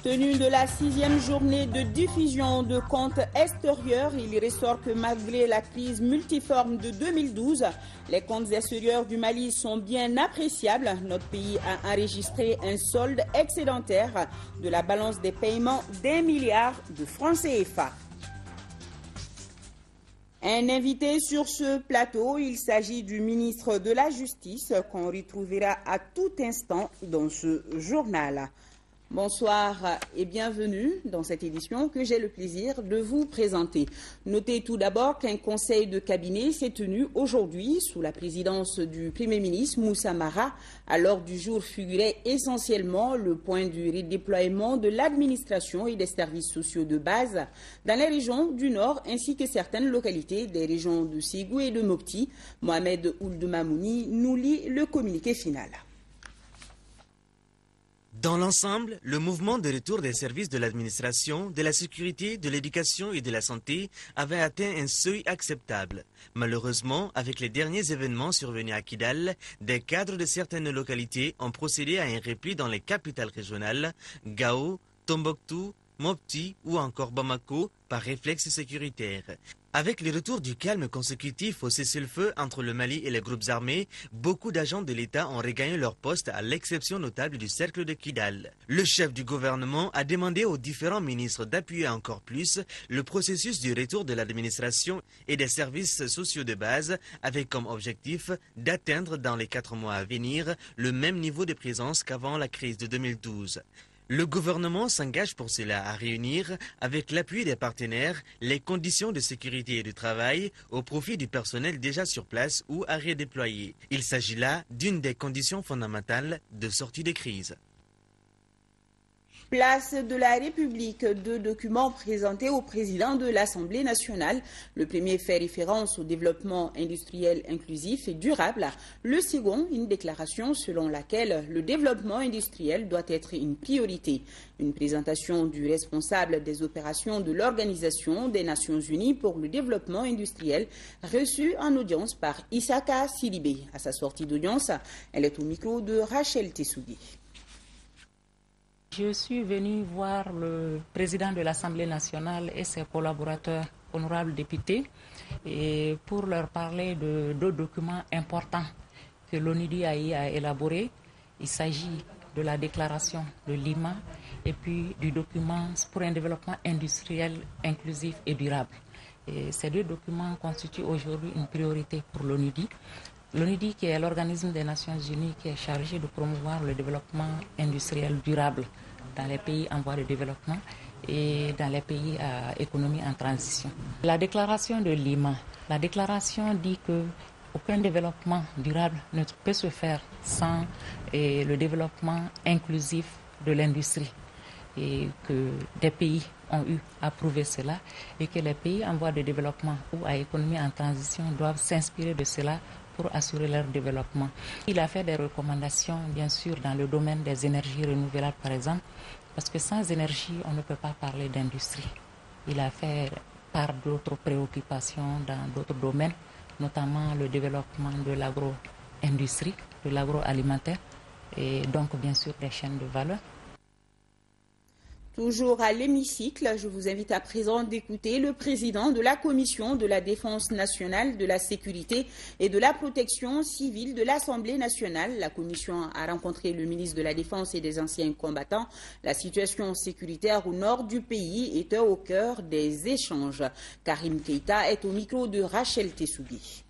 Tenue de la 6e journée de diffusion de comptes extérieurs, il ressort que malgré la crise multiforme de 2012, les comptes extérieurs du Mali sont bien appréciables. Notre pays a enregistré un solde excédentaire de la balance des paiements d'1 milliard de francs CFA. Un invité sur ce plateau, il s'agit du ministre de la Justice qu'on retrouvera à tout instant dans ce journal. Bonsoir et bienvenue dans cette édition que j'ai le plaisir de vous présenter. Notez tout d'abord qu'un conseil de cabinet s'est tenu aujourd'hui sous la présidence du Premier ministre Moussa Mara. À l'ordre du jour figurait essentiellement le point du redéploiement de l'administration et des services sociaux de base dans les régions du Nord ainsi que certaines localités des régions de Ségou et de Mopti. Mohamed Ould Mamouni nous lit le communiqué final. Dans l'ensemble, le mouvement de retour des services de l'administration, de la sécurité, de l'éducation et de la santé avait atteint un seuil acceptable. Malheureusement, avec les derniers événements survenus à Kidal, des cadres de certaines localités ont procédé à un repli dans les capitales régionales, Gao, Tombouctou, Mopti ou encore Bamako, par réflexe sécuritaire. Avec le retour du calme consécutif au cessez-le-feu entre le Mali et les groupes armés, beaucoup d'agents de l'État ont regagné leur poste à l'exception notable du cercle de Kidal. Le chef du gouvernement a demandé aux différents ministres d'appuyer encore plus le processus du retour de l'administration et des services sociaux de base avec comme objectif d'atteindre dans les 4 mois à venir le même niveau de présence qu'avant la crise de 2012. Le gouvernement s'engage pour cela à réunir, avec l'appui des partenaires, les conditions de sécurité et de travail au profit du personnel déjà sur place ou à redéployer. Il s'agit là d'une des conditions fondamentales de sortie de crise. Place de la République, 2 documents présentés au président de l'Assemblée nationale. Le premier fait référence au développement industriel inclusif et durable. Le second, une déclaration selon laquelle le développement industriel doit être une priorité. Une présentation du responsable des opérations de l'Organisation des Nations Unies pour le développement industriel, reçue en audience par Issaka Sidibé. À sa sortie d'audience, elle est au micro de Rachel Tessoudi. Je suis venue voir le président de l'Assemblée nationale et ses collaborateurs, honorables députés, et pour leur parler de 2 documents importants que l'ONUDI a élaborés. Il s'agit de la déclaration de Lima et puis du document pour un développement industriel inclusif et durable. Et ces 2 documents constituent aujourd'hui une priorité pour l'ONUDI. L'ONUDI, qui est l'organisme des Nations Unies qui est chargé de promouvoir le développement industriel durable dans les pays en voie de développement et dans les pays à économie en transition. La déclaration de Lima, la déclaration dit que aucun développement durable ne peut se faire sans le développement inclusif de l'industrie et que des pays ont eu à prouver cela et que les pays en voie de développement ou à économie en transition doivent s'inspirer de cela pour assurer leur développement. Il a fait des recommandations, bien sûr, dans le domaine des énergies renouvelables, par exemple, parce que sans énergie, on ne peut pas parler d'industrie. Il a fait part d'autres préoccupations dans d'autres domaines, notamment le développement de l'agro-industrie, de l'agroalimentaire, et donc, bien sûr, des chaînes de valeur. Toujours à l'hémicycle, je vous invite à présent d'écouter le président de la Commission de la Défense nationale, de la sécurité et de la protection civile de l'Assemblée nationale. La Commission a rencontré le ministre de la Défense et des anciens combattants. La situation sécuritaire au nord du pays était au cœur des échanges. Karim Keïta est au micro de Rachel Tessoudi.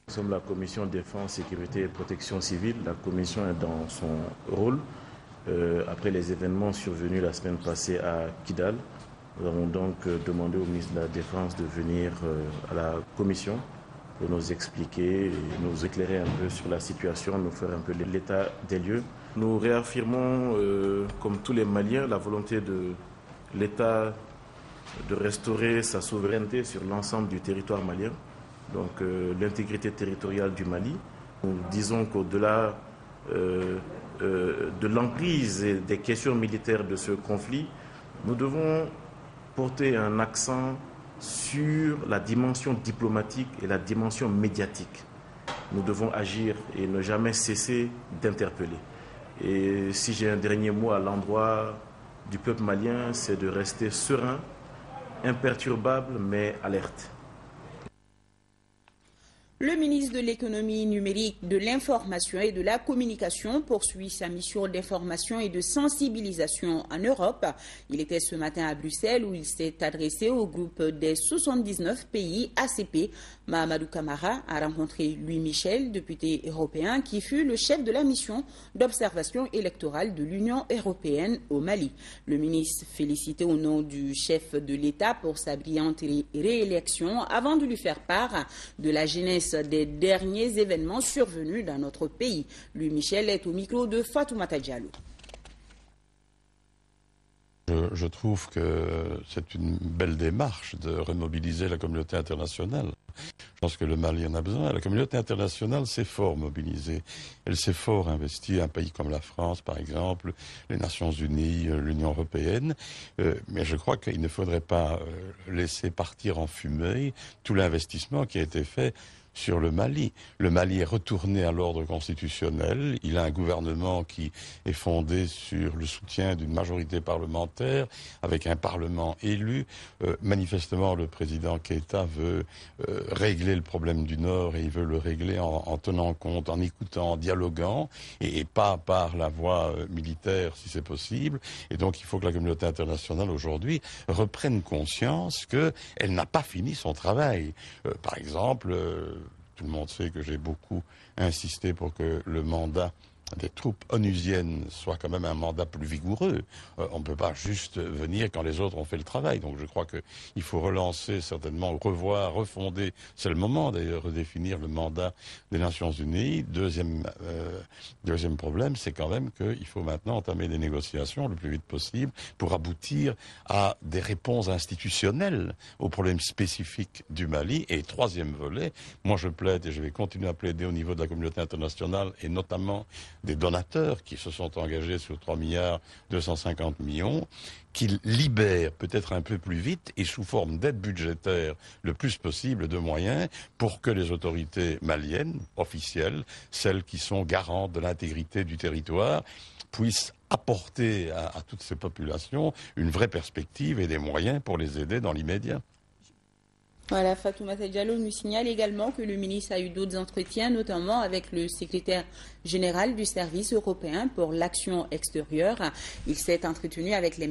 Nous sommes la Commission Défense, Sécurité et Protection civile. La Commission est dans son rôle. Après les événements survenus la semaine passée à Kidal, nous avons donc demandé au ministre de la Défense de venir à la commission pour nous expliquer et nous éclairer un peu sur la situation, nous faire un peu l'état des lieux. Nous réaffirmons, comme tous les Maliens, la volonté de l'État de restaurer sa souveraineté sur l'ensemble du territoire malien, donc l'intégrité territoriale du Mali. Nous disons qu'au-delà de l'emprise et des questions militaires de ce conflit, nous devons porter un accent sur la dimension diplomatique et la dimension médiatique. Nous devons agir et ne jamais cesser d'interpeller. Et si j'ai un dernier mot à l'endroit du peuple malien, c'est de rester serein, imperturbable, mais alerte. Le ministre de l'économie numérique, de l'information et de la communication poursuit sa mission d'information et de sensibilisation en Europe. Il était ce matin à Bruxelles où il s'est adressé au groupe des 79 pays ACP. Mahamadou Camara a rencontré Louis Michel, député européen, qui fut le chef de la mission d'observation électorale de l'Union européenne au Mali. Le ministre félicitait au nom du chef de l'État pour sa brillante réélection avant de lui faire part de la genèse des derniers événements survenus dans notre pays. Louis Michel est au micro de Fatoumata Diallo. Je trouve que c'est une belle démarche de remobiliser la communauté internationale. Je pense que le Mali en a besoin. La communauté internationale s'est fort mobilisée. Elle s'est fort investie. Un pays comme la France, par exemple, les Nations Unies, l'Union européenne. Mais je crois qu'il ne faudrait pas laisser partir en fumée tout l'investissement qui a été fait sur le Mali. Le Mali est retourné à l'ordre constitutionnel. Il a un gouvernement qui est fondé sur le soutien d'une majorité parlementaire, avec un parlement élu. Manifestement, le président Keïta veut régler le problème du Nord et il veut le régler en tenant compte, en écoutant, en dialoguant, et pas par la voie militaire si c'est possible. Et donc il faut que la communauté internationale aujourd'hui reprenne conscience qu'elle n'a pas fini son travail. Par exemple, tout le monde sait que j'ai beaucoup insisté pour que le mandat des troupes onusiennes soit quand même un mandat plus vigoureux. On ne peut pas juste venir quand les autres ont fait le travail. Donc je crois qu'il faut relancer certainement, revoir, refonder. C'est le moment d'ailleurs de redéfinir le mandat des Nations Unies. Deuxième problème, c'est quand même qu'il faut maintenant entamer des négociations le plus vite possible pour aboutir à des réponses institutionnelles aux problèmes spécifiques du Mali. Et troisième volet, moi je plaide et je vais continuer à plaider au niveau de la communauté internationale et notamment des donateurs qui se sont engagés sur 3,250 milliards, qu'ils libèrent peut-être un peu plus vite et sous forme d'aide budgétaire le plus possible de moyens pour que les autorités maliennes, officielles, celles qui sont garantes de l'intégrité du territoire, puissent apporter à toutes ces populations une vraie perspective et des moyens pour les aider dans l'immédiat. Voilà, Fatoumata Diallo nous signale également que le ministre a eu d'autres entretiens, notamment avec le secrétaire général du service européen pour l'action extérieure. Il s'est entretenu avec les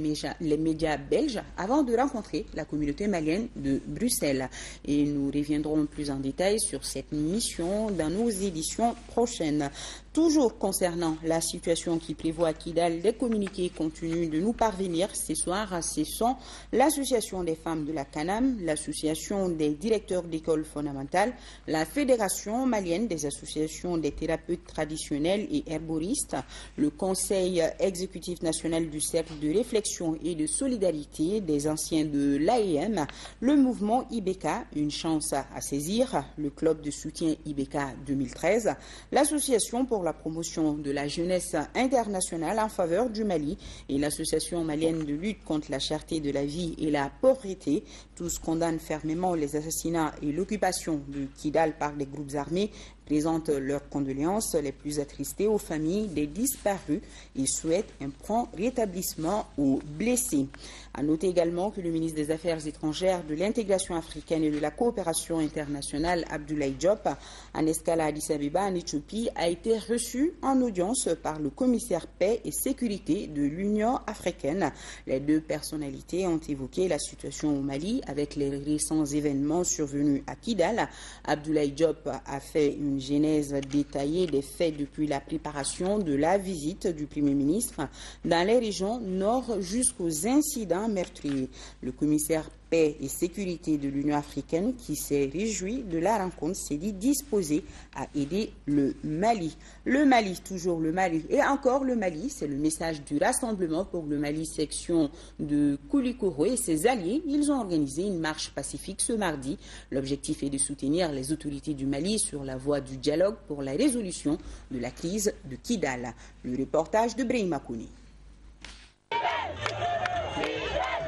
médias belges avant de rencontrer la communauté malienne de Bruxelles. Et nous reviendrons plus en détail sur cette mission dans nos éditions prochaines. Toujours concernant la situation qui prévoit à Kidal, des communiqués continuent de nous parvenir ce soir. Ce sont l'Association des femmes de la CANAM, l'Association des directeurs d'écoles fondamentales, la Fédération malienne des associations des thérapeutes traditionnels et herboristes, le Conseil exécutif national du Cercle de réflexion et de solidarité des anciens de l'AEM, le mouvement IBK, une chance à saisir, le club de soutien IBK 2013, l'association pour la promotion de la jeunesse internationale en faveur du Mali et l'association malienne de lutte contre la cherté de la vie et la pauvreté. Tous condamnent fermement les assassinats et l'occupation de Kidal par les groupes armés, présentent leurs condoléances les plus attristées aux familles des disparus et souhaitent un prompt rétablissement aux blessés. À noter également que le ministre des Affaires étrangères, de l'intégration africaine et de la coopération internationale, Abdoulaye Diop, en escale à Addis Abeba, en Éthiopie, a été reçu en audience par le commissaire paix et sécurité de l'Union africaine. Les deux personnalités ont évoqué la situation au Mali avec les récents événements survenus à Kidal. Abdoulaye Diop a fait une genèse détaillée des faits depuis la préparation de la visite du Premier ministre dans les régions nord jusqu'aux incidents meurtriers. Le commissaire paix et sécurité de l'Union africaine, qui s'est réjoui de la rencontre, s'est dit disposé à aider le Mali. Le Mali, toujours le Mali et encore le Mali, c'est le message du Rassemblement pour le Mali, section de Koulikoro et ses alliés. Ils ont organisé une marche pacifique ce mardi. L'objectif est de soutenir les autorités du Mali sur la voie du dialogue pour la résolution de la crise de Kidal. Le reportage de Brahima Kouni.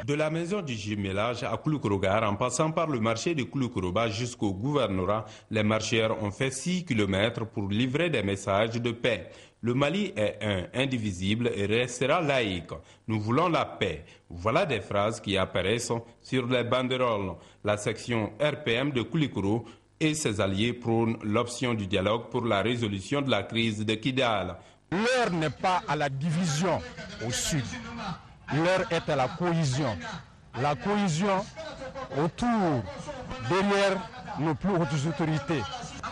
De la maison du jumelage à Koulikoro-Gare, en passant par le marché de Koulikoro-Bas jusqu'au gouvernorat, les marcheurs ont fait 6 km pour livrer des messages de paix. Le Mali est un, indivisible et restera laïque. Nous voulons la paix. Voilà des phrases qui apparaissent sur les banderoles. La section RPM de Koulikoro et ses alliés prônent l'option du dialogue pour la résolution de la crise de Kidal. L'heure n'est pas à la division au sud. L'heure est à la cohésion. La cohésion autour, derrière nos plus hautes autorités.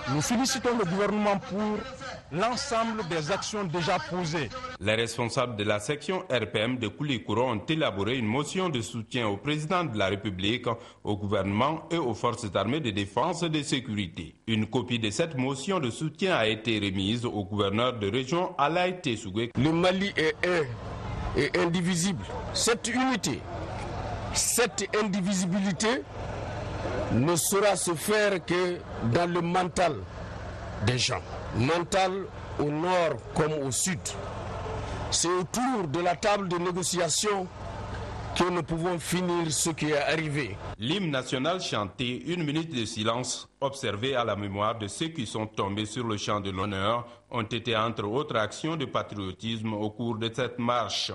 Nous félicitons le gouvernement pour l'ensemble des actions déjà posées. Les responsables de la section RPM de Koulikoro ont élaboré une motion de soutien au président de la République, au gouvernement et aux forces armées de défense et de sécurité. Une copie de cette motion de soutien a été remise au gouverneur de région Alaï Tessougé. Le Mali est un et indivisible. Cette unité, cette indivisibilité ne saura se faire que dans le mental des gens. Mental au nord comme au sud. C'est autour de la table de négociation que nous pouvons finir ce qui est arrivé. L'hymne national chanté, 1 minute de silence observé à la mémoire de ceux qui sont tombés sur le champ de l'honneur, ont été entre autres actions de patriotisme au cours de cette marche.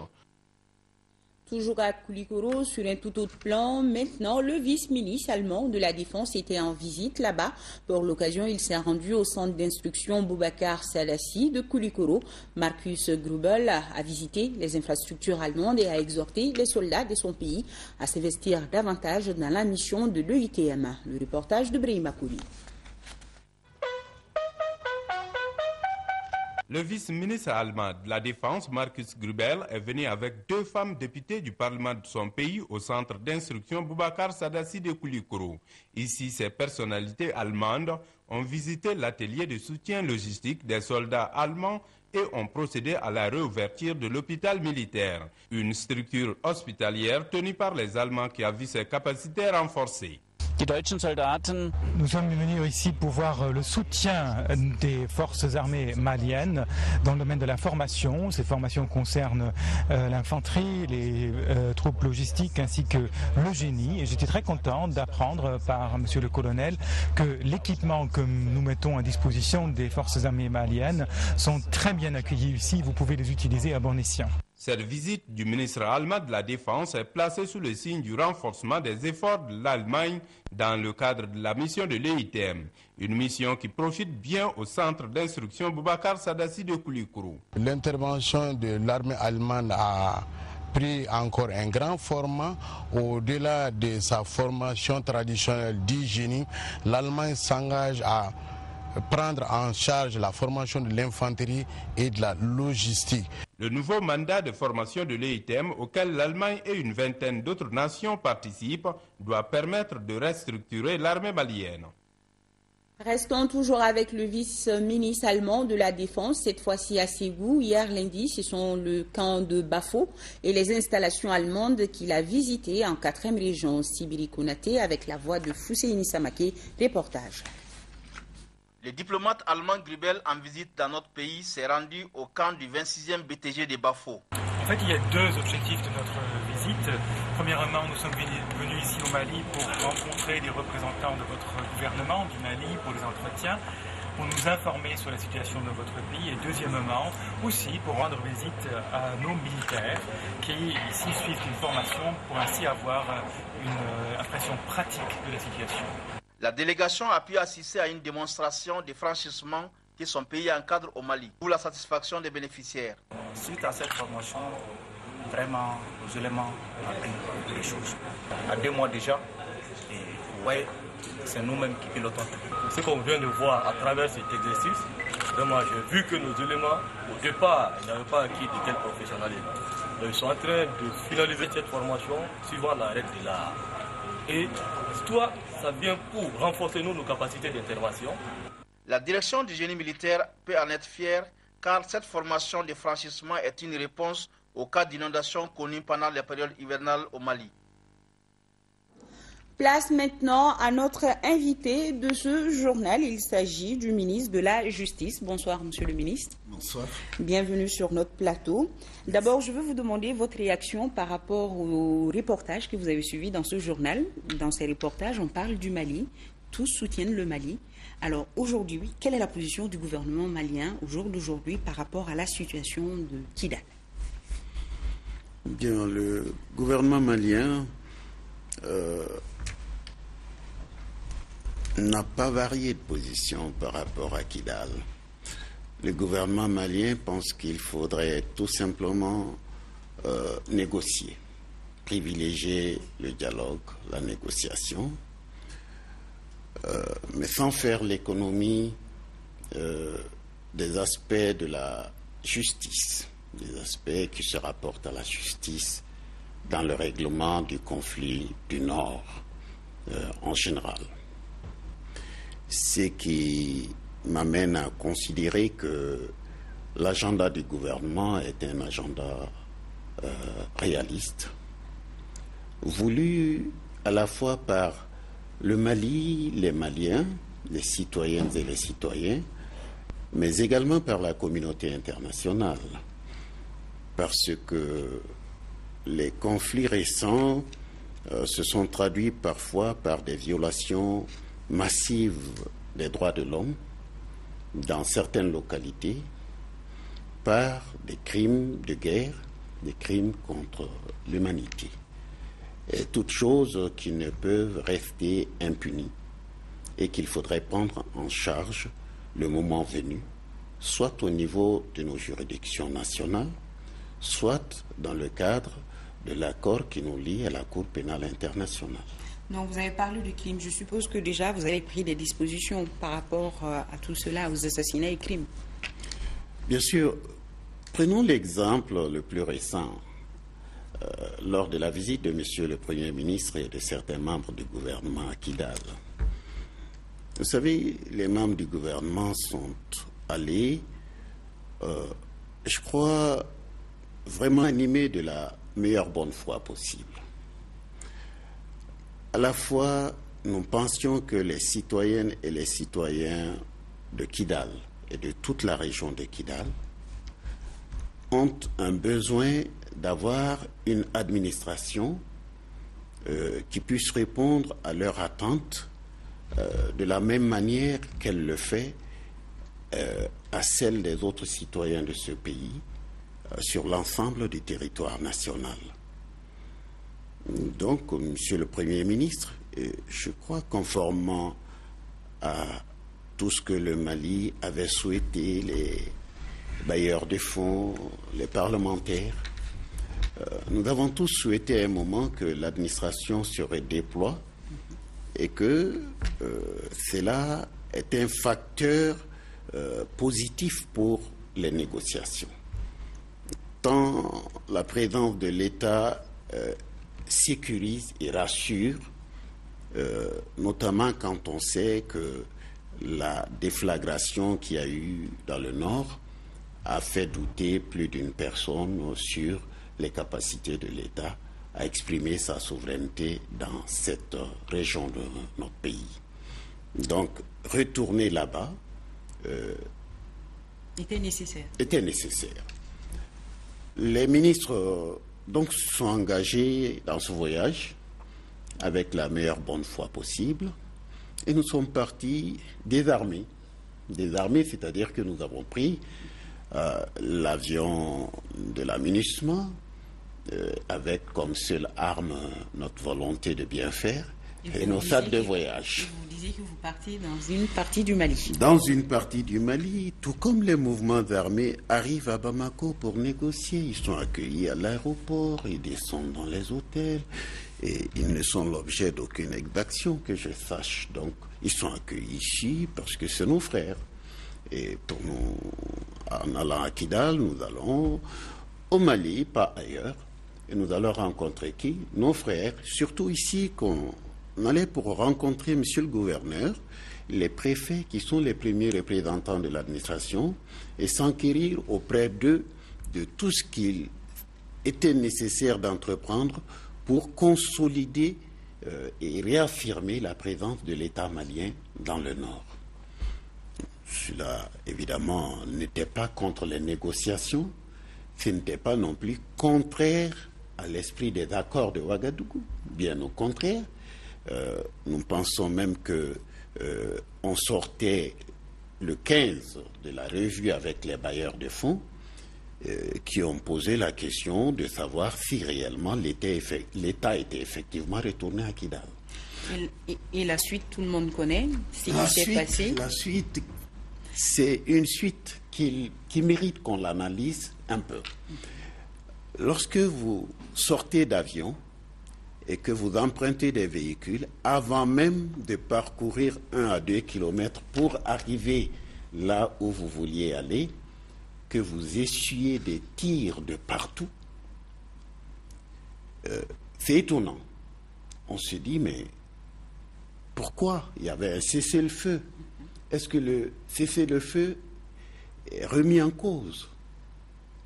Toujours à Koulikoro, sur un tout autre plan, maintenant, le vice-ministre allemand de la Défense était en visite là-bas. Pour l'occasion, il s'est rendu au centre d'instruction Boubacar Sadassi de Koulikoro. Markus Grubel a visité les infrastructures allemandes et a exhorté les soldats de son pays à s'investir davantage dans la mission de l'EITM. Le reportage de Brahima Kouli. Le vice-ministre allemand de la Défense, Markus Grubel, est venu avec 2 femmes députées du Parlement de son pays au centre d'instruction Boubacar Sadassi de Koulikoro. Ici, ces personnalités allemandes ont visité l'atelier de soutien logistique des soldats allemands et ont procédé à la réouverture de l'hôpital militaire, une structure hospitalière tenue par les Allemands qui a vu ses capacités renforcées. Nous sommes venus ici pour voir le soutien des forces armées maliennes dans le domaine de la formation. Ces formations concernent l'infanterie, les troupes logistiques ainsi que le génie. Et j'étais très content d'apprendre par monsieur le colonel que l'équipement que nous mettons à disposition des forces armées maliennes sont très bien accueillis ici. Vous pouvez les utiliser à bon escient. Cette visite du ministre allemand de la Défense est placée sous le signe du renforcement des efforts de l'Allemagne dans le cadre de la mission de l'EITM. Une mission qui profite bien au centre d'instruction Boubacar Sadassi de Koulikoro. L'intervention de l'armée allemande a pris encore un grand format. Au-delà de sa formation traditionnelle du génie, l'Allemagne s'engage à prendre en charge la formation de l'infanterie et de la logistique. Le nouveau mandat de formation de l'EITM, auquel l'Allemagne et une vingtaine d'autres nations participent, doit permettre de restructurer l'armée malienne. Restons toujours avec le vice-ministre allemand de la Défense, cette fois-ci à Ségou. Hier lundi, ce sont le camp de Bafo et les installations allemandes qu'il a visitées en 4e région. Sibiri Konaté avec la voix de Fousseini Samake, reportage. Le diplomate allemand Grubel, en visite dans notre pays, s'est rendu au camp du 26e BTG de Bafo. En fait, il y a 2 objectifs de notre visite. Premièrement, nous sommes venus ici au Mali pour rencontrer des représentants de votre gouvernement du Mali pour les entretiens, pour nous informer sur la situation de votre pays. Et deuxièmement, aussi pour rendre visite à nos militaires qui ici suivent une formation pour ainsi avoir une impression pratique de la situation. La délégation a pu assister à une démonstration de franchissement que son pays encadre au Mali, pour la satisfaction des bénéficiaires. Suite à cette formation, vraiment, nos éléments ont appris des choses. À 2 mois déjà, et vous voyez, c'est nous-mêmes qui pilotons. Ce qu'on vient de voir à travers cet exercice, vraiment, j'ai vu que nos éléments, au départ, n'avaient pas acquis de tel professionnalisme. Ils sont en train de finaliser cette formation suivant la règle de l'art. Et toi, ça vient pour renforcer nos capacités d'intervention. La direction du génie militaire peut en être fière car cette formation de franchissement est une réponse au cas d'inondation connu pendant la période hivernale au Mali. Place maintenant à notre invité de ce journal. Il s'agit du ministre de la Justice. Bonsoir, monsieur le ministre. Bonsoir. Bienvenue sur notre plateau. D'abord, je veux vous demander votre réaction par rapport au reportage que vous avez suivi dans ce journal. Dans ces reportages, on parle du Mali. Tous soutiennent le Mali. Alors aujourd'hui, quelle est la position du gouvernement malien au jour d'aujourd'hui par rapport à la situation de Kidal? Bien, le gouvernement malien n'a pas varié de position par rapport à Kidal. Le gouvernement malien pense qu'il faudrait tout simplement négocier, privilégier le dialogue, la négociation, mais sans faire l'économie des aspects de la justice, des aspects qui se rapportent à la justice dans le règlement du conflit du Nord en général. Ce qui m'amène à considérer que l'agenda du gouvernement est un agenda réaliste, voulu à la fois par le Mali, les Maliens, les citoyennes et les citoyens, mais également par la communauté internationale, parce que les conflits récents se sont traduits parfois par des violations massive des droits de l'homme dans certaines localités par des crimes de guerre, des crimes contre l'humanité. Et toutes choses qui ne peuvent rester impunies et qu'il faudrait prendre en charge le moment venu, soit au niveau de nos juridictions nationales, soit dans le cadre de l'accord qui nous lie à la Cour pénale internationale. Donc vous avez parlé de crimes. Je suppose que déjà vous avez pris des dispositions par rapport à tout cela, aux assassinats et crimes. Bien sûr. Prenons l'exemple le plus récent. Lors de la visite de Monsieur le Premier ministre et de certains membres du gouvernement à Kidal. Vous savez, les membres du gouvernement sont allés, je crois, vraiment animés de la meilleure bonne foi possible. À la fois, nous pensions que les citoyennes et les citoyens de Kidal et de toute la région de Kidal ont un besoin d'avoir une administration qui puisse répondre à leurs attentes de la même manière qu'elle le fait à celle des autres citoyens de ce pays sur l'ensemble du territoire national. Donc, Monsieur le Premier ministre, je crois conformément à tout ce que le Mali avait souhaité, les bailleurs de fonds, les parlementaires, nous avons tous souhaité à un moment que l'administration se redéploie et que cela est un facteur positif pour les négociations. Tant la présence de l'État sécurise et rassure, notamment quand on sait que la déflagration qu'il y a eu dans le Nord a fait douter plus d'une personne sur les capacités de l'État à exprimer sa souveraineté dans cette région de notre pays. Donc, retourner là-bas était nécessaire. Les ministres donc sont engagés dans ce voyage avec la meilleure bonne foi possible et nous sommes partis désarmés. Désarmés, c'est-à-dire que nous avons pris l'avion de la MINUSMA avec comme seule arme notre volonté de bien faire et nos sacs de voyage. Vous disiez que vous partiez dans une partie du Mali. Dans une partie du Mali, tout comme les mouvements armés arrivent à Bamako pour négocier. Ils sont accueillis à l'aéroport, ils descendent dans les hôtels et ils ne sont l'objet d'aucune exaction que je sache. Donc, ils sont accueillis ici parce que c'est nos frères. Et pour nous, en allant à Kidal, nous allons au Mali, pas ailleurs. Et nous allons rencontrer qui? Nos frères, surtout ici qu'on allait pour rencontrer monsieur le gouverneur, les préfets qui sont les premiers représentants de l'administration et s'enquérir auprès d'eux de tout ce qu'il était nécessaire d'entreprendre pour consolider et réaffirmer la présence de l'État malien dans le nord. Cela, évidemment, n'était pas contre les négociations, ce n'était pas non plus contraire à l'esprit des accords de Ouagadougou. Bien au contraire, nous pensons même qu'on sortait le 15 de la revue avec les bailleurs de fonds qui ont posé la question de savoir si réellement l'État était effectivement retourné à Kidal. Et la suite, tout le monde connaît ce qui s'est passé. La suite, c'est une suite qui mérite qu'on l'analyse un peu. Lorsque vous sortez d'avion et que vous empruntez des véhicules, avant même de parcourir 1 à 2 kilomètres pour arriver là où vous vouliez aller, que vous essuyez des tirs de partout, c'est étonnant. On se dit, mais pourquoi il y avait un cessez-le-feu? Est-ce que le cessez-le-feu est remis en cause?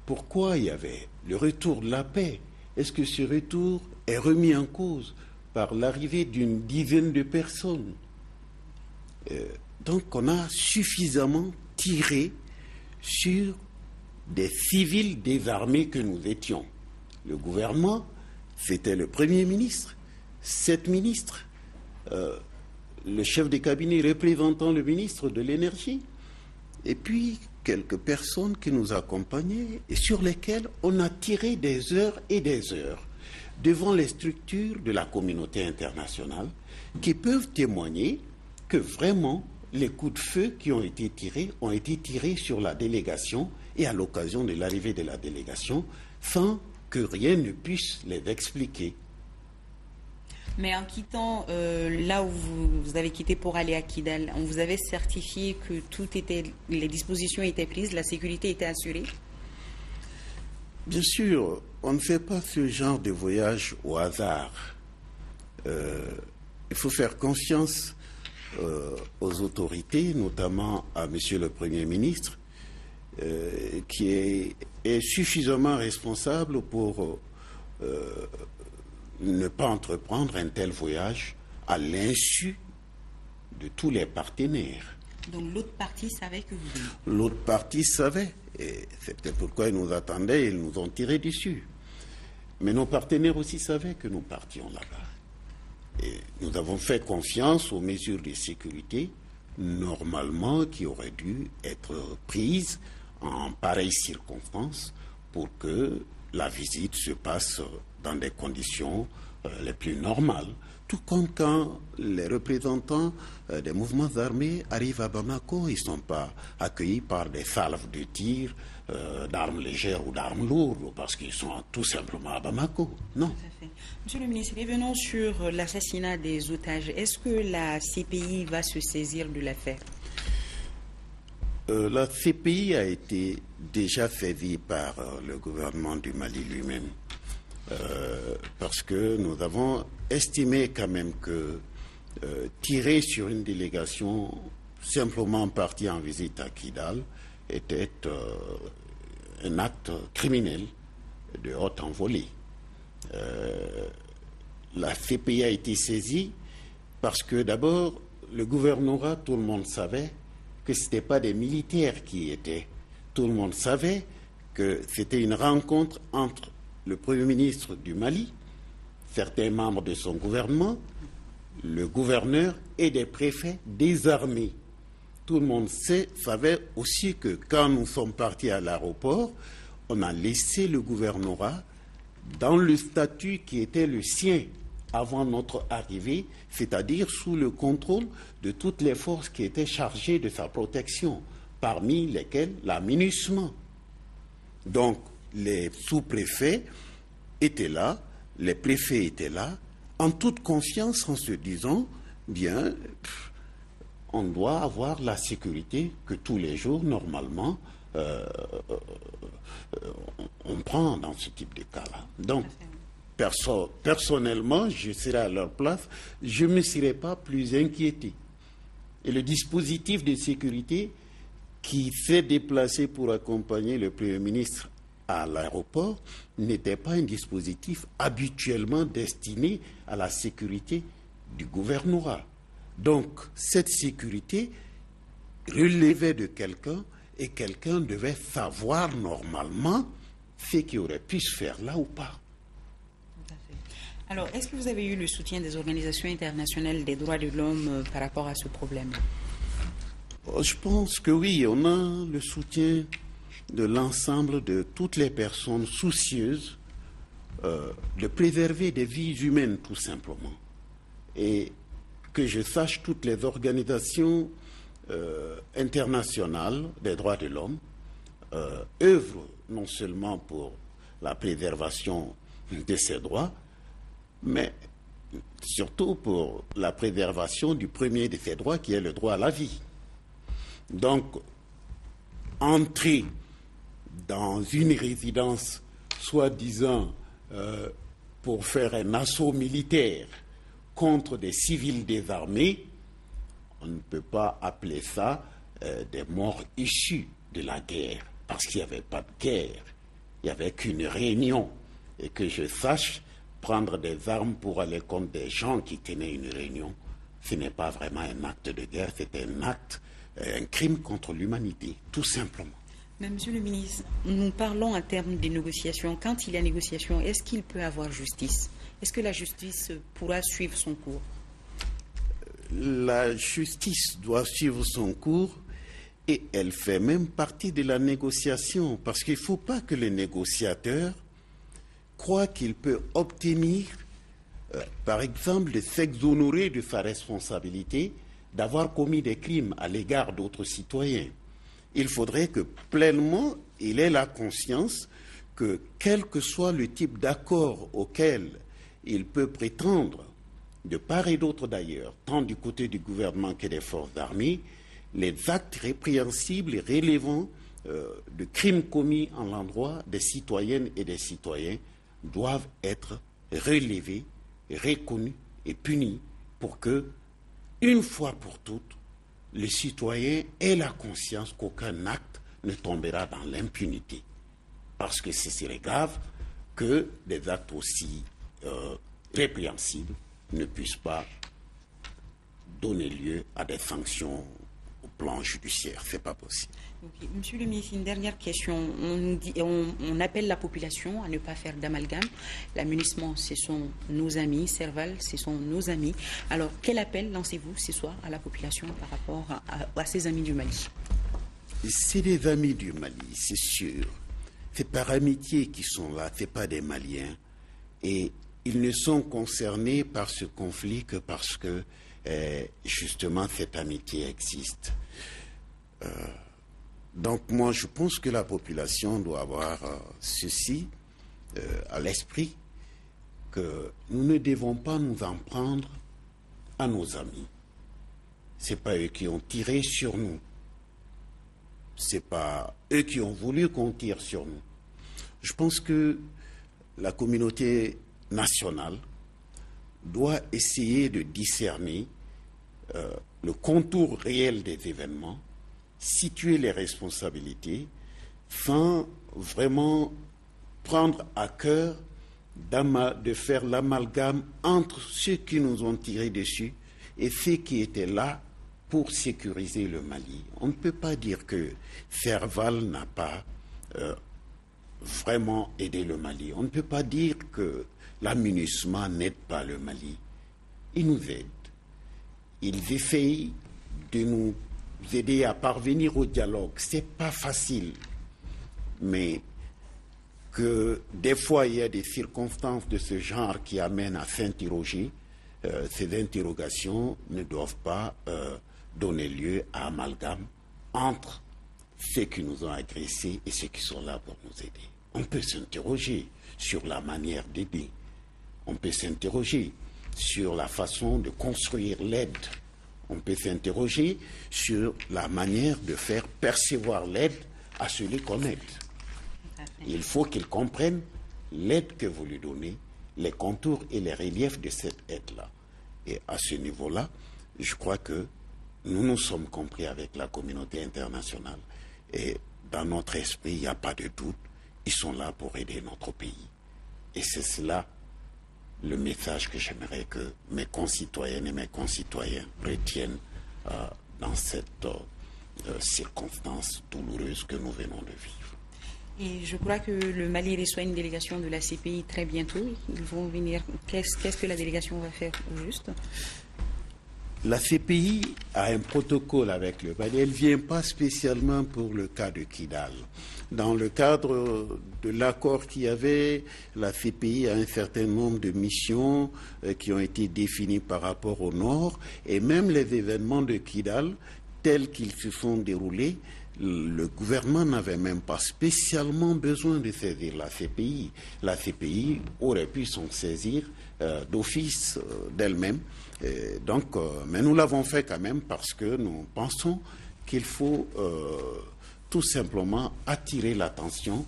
Pourquoi il y avait le retour de la paix? Est-ce que ce retour est remis en cause par l'arrivée d'une dizaine de personnes? Donc on a suffisamment tiré sur des civils désarmés que nous étions. Le gouvernement, c'était le Premier ministre, 7 ministres, le chef de cabinet représentant le ministre de l'Énergie, et puis quelques personnes qui nous accompagnaient et sur lesquelles on a tiré des heures et des heures devant les structures de la communauté internationale qui peuvent témoigner que vraiment les coups de feu qui ont été tirés sur la délégation et à l'occasion de l'arrivée de la délégation sans que rien ne puisse les expliquer. Mais en quittant là où vous avez quitté pour aller à Kidal, on vous avait certifié que les dispositions étaient prises, la sécurité était assurée? Bien sûr, on ne fait pas ce genre de voyage au hasard. Il faut faire confiance aux autorités, notamment à Monsieur le Premier ministre, qui est suffisamment responsable pour ne pas entreprendre un tel voyage à l'insu de tous les partenaires. Donc l'autre partie savait que vous... L'autre partie savait, et c'était pourquoi ils nous attendaient, ils nous ont tiré dessus. Mais nos partenaires aussi savaient que nous partions là-bas. Et nous avons fait confiance aux mesures de sécurité, normalement, qui auraient dû être prises en pareilles circonstances pour que la visite se passe dans des conditions les plus normales. Tout comme quand les représentants des mouvements armés arrivent à Bamako, ils ne sont pas accueillis par des salves de tir, d'armes légères ou d'armes lourdes, parce qu'ils sont tout simplement à Bamako. Non. Tout à fait. Monsieur le ministre, revenons sur l'assassinat des otages. Est-ce que la CPI va se saisir de l'affaire? La CPI a été déjà saisie par le gouvernement du Mali lui-même. Parce que nous avons estimé quand même que tirer sur une délégation simplement partie en visite à Kidal était un acte criminel de haute envolée. La CPI a été saisie parce que d'abord, le gouvernorat, tout le monde savait que ce n'était pas des militaires qui y étaient. Tout le monde savait que c'était une rencontre entre le Premier ministre du Mali, certains membres de son gouvernement, le gouverneur et des préfets désarmés. Tout le monde savait aussi que quand nous sommes partis à l'aéroport, on a laissé le gouvernorat dans le statut qui était le sien avant notre arrivée, c'est-à-dire sous le contrôle de toutes les forces qui étaient chargées de sa protection, parmi lesquelles la MINUSMA. Donc, les sous-préfets étaient là, les préfets étaient là, en toute confiance, en se disant, bien, on doit avoir la sécurité que tous les jours, normalement, on prend dans ce type de cas-là. Donc, personnellement, je serais à leur place, je ne me serais pas plus inquiété. Et le dispositif de sécurité qui s'est déplacé pour accompagner le Premier ministre à l'aéroport n'était pas un dispositif habituellement destiné à la sécurité du gouvernorat. Donc, cette sécurité relevait de quelqu'un et quelqu'un devait savoir normalement ce qu'il aurait pu se faire là ou pas. Tout à fait. Alors, est-ce que vous avez eu le soutien des organisations internationales des droits de l'homme par rapport à ce problème? Je pense que oui, on a le soutien de l'ensemble de toutes les personnes soucieuses de préserver des vies humaines, tout simplement. Et que je sache, toutes les organisations internationales des droits de l'homme œuvrent non seulement pour la préservation de ces droits, mais surtout pour la préservation du premier de ces droits, qui est le droit à la vie. Donc, entrer dans une résidence, soi-disant pour faire un assaut militaire contre des civils désarmés, on ne peut pas appeler ça des morts issus de la guerre, parce qu'il n'y avait pas de guerre, il n'y avait qu'une réunion. Et que je sache, prendre des armes pour aller contre des gens qui tenaient une réunion, ce n'est pas vraiment un acte de guerre, c'est un acte, un crime contre l'humanité, tout simplement. Mais Monsieur le ministre, nous parlons en termes de négociations. Quand il y a négociation, est-ce qu'il peut y avoir justice? Est-ce que la justice pourra suivre son cours? La justice doit suivre son cours et elle fait même partie de la négociation, parce qu'il ne faut pas que le négociateur croit qu'il peut obtenir, par exemple, de s'exonérer de sa responsabilité d'avoir commis des crimes à l'égard d'autres citoyens. Il faudrait que pleinement il ait la conscience que quel que soit le type d'accord auquel il peut prétendre, de part et d'autre d'ailleurs, tant du côté du gouvernement que des forces armées, les actes répréhensibles et relevant de crimes commis en l'endroit des citoyennes et des citoyens doivent être relevés, reconnus et punis pour que, une fois pour toutes, les citoyens aient la conscience qu'aucun acte ne tombera dans l'impunité. Parce que ce serait grave que des actes aussi répréhensibles ne puissent pas donner lieu à des sanctions au plan judiciaire. Ce n'est pas possible. Okay. Monsieur le ministre, une dernière question. On appelle la population à ne pas faire d'amalgame. L'amunissement, ce sont nos amis. Serval, ce sont nos amis. Alors, quel appel lancez-vous ce soir à la population par rapport à ces amis du Mali? C'est des amis du Mali, c'est sûr. C'est par amitié qu'ils sont là, ce n'est pas des Maliens. Et ils ne sont concernés par ce conflit que parce que, justement, cette amitié existe. Donc moi, je pense que la population doit avoir ceci à l'esprit, que nous ne devons pas nous en prendre à nos amis. Ce n'est pas eux qui ont tiré sur nous. Ce n'est pas eux qui ont voulu qu'on tire sur nous. Je pense que la communauté nationale doit essayer de discerner le contour réel des événements, situer les responsabilités, sans vraiment prendre à cœur de faire l'amalgame entre ceux qui nous ont tiré dessus et ceux qui étaient là pour sécuriser le Mali. On ne peut pas dire que Serval n'a pas vraiment aidé le Mali. On ne peut pas dire que l'amunissement n'aide pas le Mali. Il nous aide. Ils essayent de nous aider à parvenir au dialogue. Ce n'est pas facile, mais que des fois il y a des circonstances de ce genre qui amènent à s'interroger, ces interrogations ne doivent pas donner lieu à amalgame entre ceux qui nous ont agressés et ceux qui sont là pour nous aider. On peut s'interroger sur la manière d'aider. On peut s'interroger sur la façon de construire l'aide. On peut s'interroger sur la manière de faire percevoir l'aide à celui qu'on aide. Il faut qu'il comprenne l'aide que vous lui donnez, les contours et les reliefs de cette aide-là. Et à ce niveau-là, je crois que nous nous sommes compris avec la communauté internationale. Et dans notre esprit, il n'y a pas de doute ils sont là pour aider notre pays. Et c'est cela le message que j'aimerais que mes concitoyennes et mes concitoyens retiennent dans cette circonstance douloureuse que nous venons de vivre. Et je crois que le Mali reçoit une délégation de la CPI très bientôt. Ils vont venir. Qu'est-ce que la délégation va faire au juste? La CPI a un protocole avec le Mali. Elle ne vient pas spécialement pour le cas de Kidal. Dans le cadre de l'accord qu'il y avait, la CPI a un certain nombre de missions qui ont été définies par rapport au Nord. Et même les événements de Kidal, tels qu'ils se sont déroulés, le gouvernement n'avait même pas spécialement besoin de saisir la CPI. La CPI aurait pu s'en saisir d'office d'elle-même. Mais nous l'avons fait quand même parce que nous pensons qu'il faut tout simplement attirer l'attention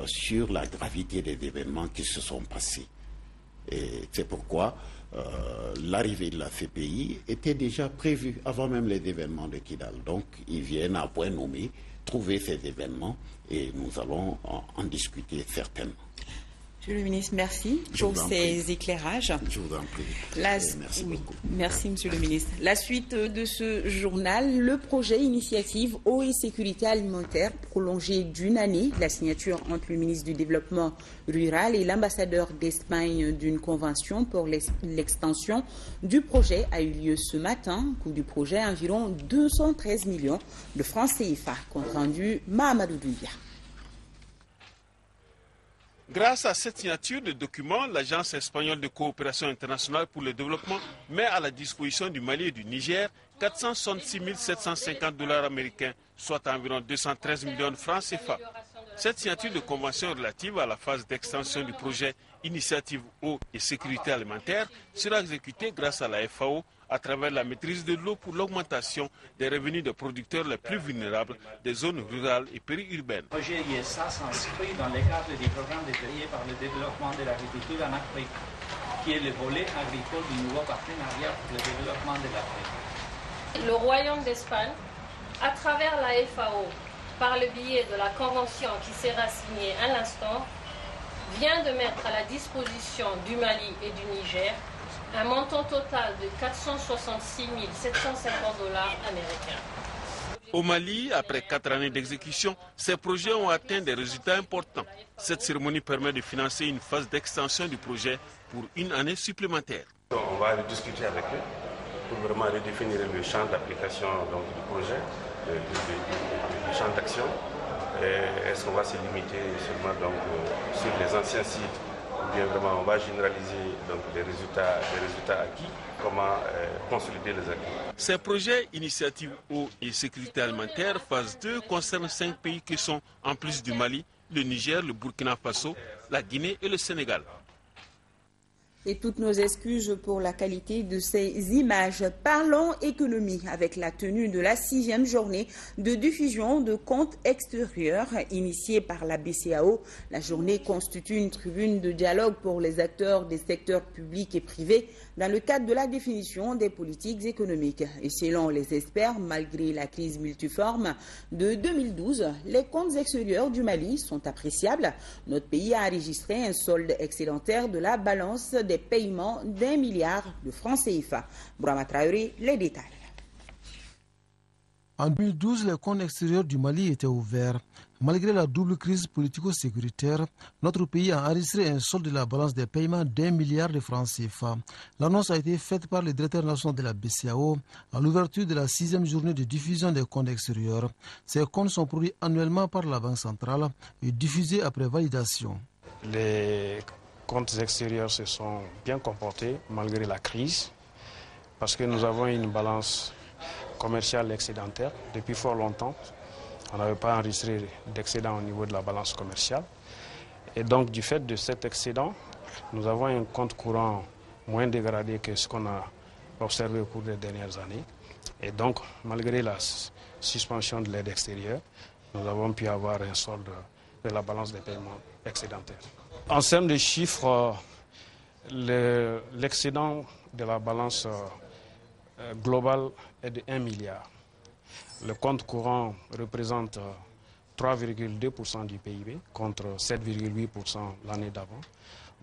sur la gravité des événements qui se sont passés. Et c'est pourquoi l'arrivée de la CPI était déjà prévue avant même les événements de Kidal. Donc, ils viennent à point nommé trouver ces événements et nous allons en discuter certainement. Monsieur le ministre, merci pour ces éclairages. Je vous en prie. Merci beaucoup. Merci, monsieur le ministre. La suite de ce journal, le projet initiative eau et sécurité alimentaire prolongé d'une année, la signature entre le ministre du Développement rural et l'ambassadeur d'Espagne d'une convention pour l'extension du projet a eu lieu ce matin. Coût du projet, environ 213 millions de francs CFA. Compte rendu, Mahamadou Doumbia. Grâce à cette signature de document, l'Agence espagnole de coopération internationale pour le développement met à la disposition du Mali et du Niger 466 750 $ américains, soit environ 213 millions de francs CFA. Cette signature de convention relative à la phase d'extension du projet Initiative eau et sécurité alimentaire sera exécutée grâce à la FAO à travers la maîtrise de l'eau pour l'augmentation des revenus des producteurs les plus vulnérables des zones rurales et périurbaines. Le projet ISA s'inscrit dans le cadre du programme détaillé par le développement de l'agriculture en Afrique, qui est le volet agricole du nouveau partenariat pour le développement de l'Afrique. Le Royaume d'Espagne, à travers la FAO, par le biais de la convention qui sera signée à l'instant, vient de mettre à la disposition du Mali et du Niger un montant total de 466 750 $ américains. Au Mali, après 4 années d'exécution, ces projets ont atteint des résultats importants. Cette cérémonie permet de financer une phase d'extension du projet pour une année supplémentaire. On va discuter avec eux pour vraiment redéfinir le champ d'application du projet, le champ d'action. Est-ce qu'on va se limiter seulement sur les anciens sites ou bien vraiment on va généraliser les résultats acquis, comment consolider les acquis. Ces projets initiative eau et sécurité alimentaire phase 2 concernent 5 pays qui sont, en plus du Mali, le Niger, le Burkina Faso, la Guinée et le Sénégal. Et toutes nos excuses pour la qualité de ces images. Parlons économie avec la tenue de la 6e journée de diffusion de comptes extérieurs initiée par la BCEAO. La journée constitue une tribune de dialogue pour les acteurs des secteurs publics et privés dans le cadre de la définition des politiques économiques. Et selon les experts, malgré la crise multiforme de 2012, les comptes extérieurs du Mali sont appréciables. Notre pays a enregistré un solde excédentaire de la balance des paiements d'1 milliard de francs CFA. Bourama Traoré, les détails. En 2012, les comptes extérieurs du Mali étaient ouverts. Malgré la double crise politico-sécuritaire, notre pays a enregistré un solde de la balance des paiements d'1 milliard de francs CFA. L'annonce a été faite par le directeur national de la BCEAO à l'ouverture de la 6e journée de diffusion des comptes extérieurs. Ces comptes sont produits annuellement par la Banque centrale et diffusés après validation. Les comptes extérieurs se sont bien comportés malgré la crise parce que nous avons une balance commerciale excédentaire depuis fort longtemps. On n'avait pas enregistré d'excédent au niveau de la balance commerciale. Et donc, du fait de cet excédent, nous avons un compte courant moins dégradé que ce qu'on a observé au cours des dernières années. Et donc, malgré la suspension de l'aide extérieure, nous avons pu avoir un solde de la balance des paiements excédentaire. En termes de chiffres, l'excédent de la balance globale est de 1 milliard. Le compte courant représente 3,2% du PIB contre 7,8% l'année d'avant.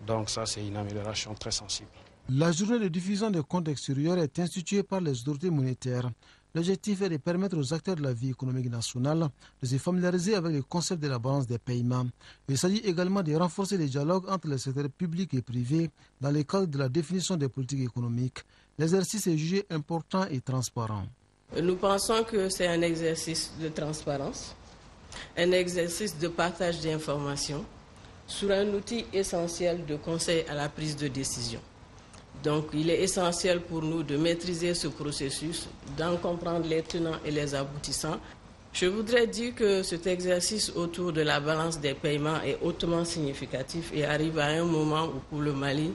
Donc ça, c'est une amélioration très sensible. La journée de diffusion des comptes extérieurs est instituée par les autorités monétaires. L'objectif est de permettre aux acteurs de la vie économique nationale de se familiariser avec le concept de la balance des paiements. Il s'agit également de renforcer le dialogue entre les secteurs publics et privés dans le cadre de la définition des politiques économiques. L'exercice est jugé important et transparent. Nous pensons que c'est un exercice de transparence, un exercice de partage d'informations sur un outil essentiel de conseil à la prise de décision. Donc il est essentiel pour nous de maîtriser ce processus, d'en comprendre les tenants et les aboutissants. Je voudrais dire que cet exercice autour de la balance des paiements est hautement significatif et arrive à un moment où pour le Mali,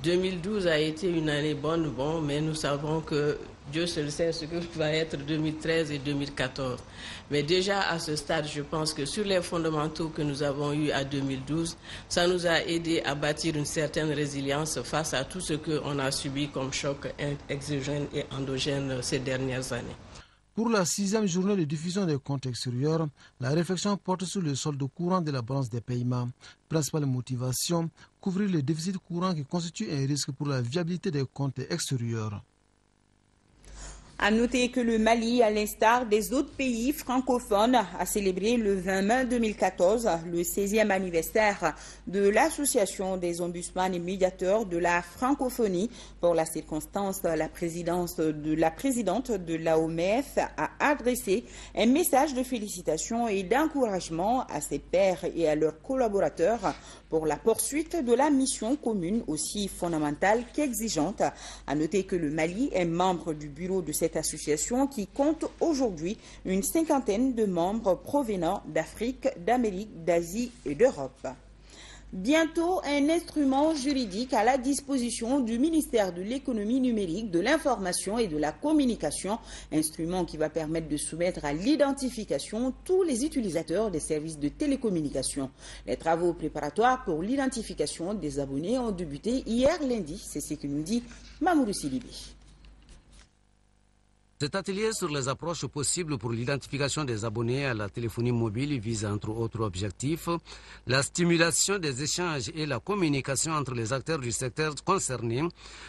2012 a été une année bonne, mais nous savons que Dieu seul sait ce que va être 2013 et 2014. Mais déjà à ce stade, je pense que sur les fondamentaux que nous avons eus à 2012, ça nous a aidé à bâtir une certaine résilience face à tout ce qu'on a subi comme choc exogène et endogène ces dernières années. Pour la 6e journée de diffusion des comptes extérieurs, la réflexion porte sur le solde courant de la balance des paiements. Principale motivation, couvrir les déficits courants qui constituent un risque pour la viabilité des comptes extérieurs. À noter que le Mali, à l'instar des autres pays francophones, a célébré le 20 mai 2014 le 16e anniversaire de l'Association des ombudsmans et médiateurs de la francophonie. Pour la circonstance, la présidente de l'AOMF a adressé un message de félicitations et d'encouragement à ses pairs et à leurs collaborateurs pour la poursuite de la mission commune aussi fondamentale qu'exigeante. À noter que le Mali est membre du bureau de cette association qui compte aujourd'hui une 50aine de membres provenant d'Afrique, d'Amérique, d'Asie et d'Europe. Bientôt, un instrument juridique à la disposition du ministère de l'économie numérique, de l'information et de la communication, instrument qui va permettre de soumettre à l'identification tous les utilisateurs des services de télécommunication. Les travaux préparatoires pour l'identification des abonnés ont débuté hier lundi, c'est ce que nous dit Mamoudou Sidibi. Cet atelier sur les approches possibles pour l'identification des abonnés à la téléphonie mobile vise entre autres objectifs la stimulation des échanges et la communication entre les acteurs du secteur concerné,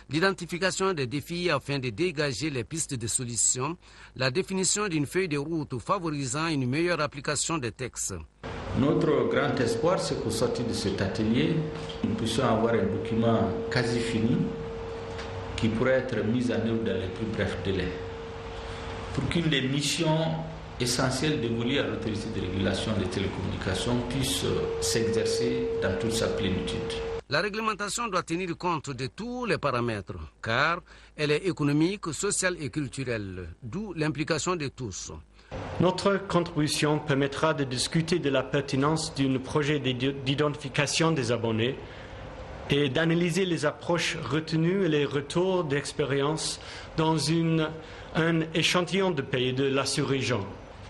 l'identification des défis afin de dégager les pistes de solutions, la définition d'une feuille de route favorisant une meilleure application des textes. Notre grand espoir, c'est qu'au sortir de cet atelier, nous puissions avoir un document quasi fini qui pourrait être mis en œuvre dans les plus brefs délais, pour qu'une des missions essentielles dévolues à l'autorité de régulation des télécommunications puisse s'exercer dans toute sa plénitude. La réglementation doit tenir compte de tous les paramètres, car elle est économique, sociale et culturelle, d'où l'implication de tous. Notre contribution permettra de discuter de la pertinence d'un projet d'identification des abonnés et d'analyser les approches retenues et les retours d'expérience dans un échantillon de pays de la sous-région.